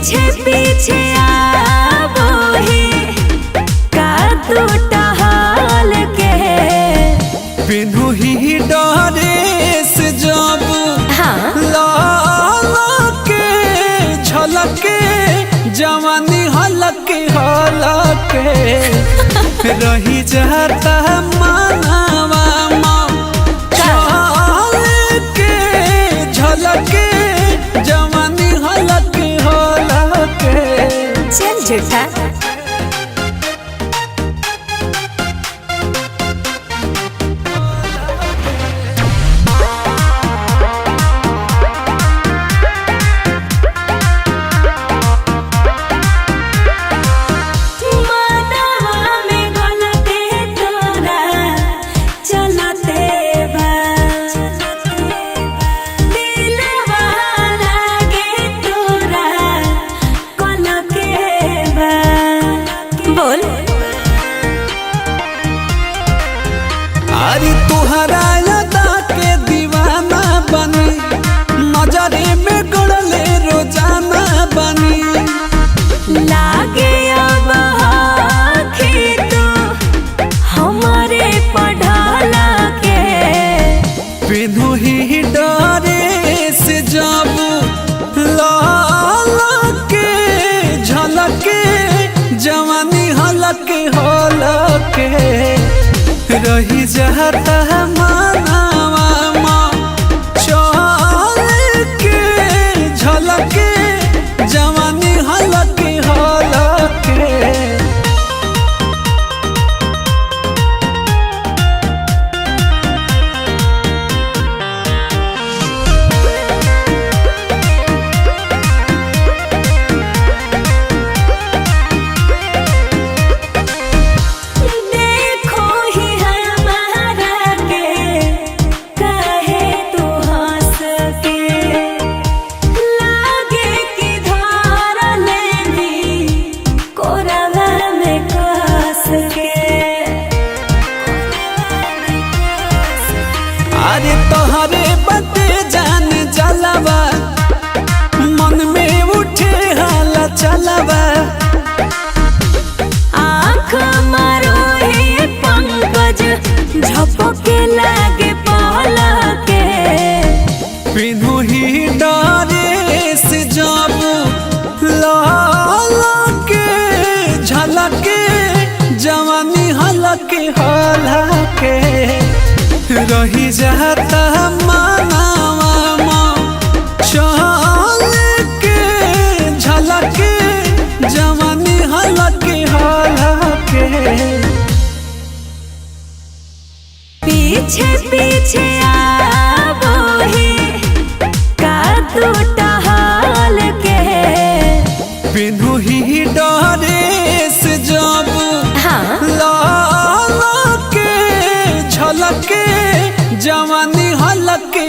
पीछे पीछे आवो ही का तू टहल के बिनु ही डरे से जब लाल के झलके जवानी हलके हलके रही जाता मानवा चल के झलके जवानी हलके हलके। चल झूठा अरे तुहरा यादा के दीवाना बनी नजरे में गड़ले रोजाना बनी लागे अब आँखी तो हमारे पढ़ाला के बिनु ही डरे से जब लाल के झलके जवानी हलके हलके रही जाता मानवा चल के झलके जवानी हलके हलके। अरे तोहरे बते जान जलवा मन में उठे हाला चलवा आँख मारो हे पंकज झपके लागे पलके बिनु ही डरे से जब लाल के झलके जवानी हलके हलके रही जाता मानवा चल के झलके जवानी हलके हलके। पीछे पीछे आवो ही का तू टहल के बिनु ही डरे से जब लाल के झलके जवानी हलके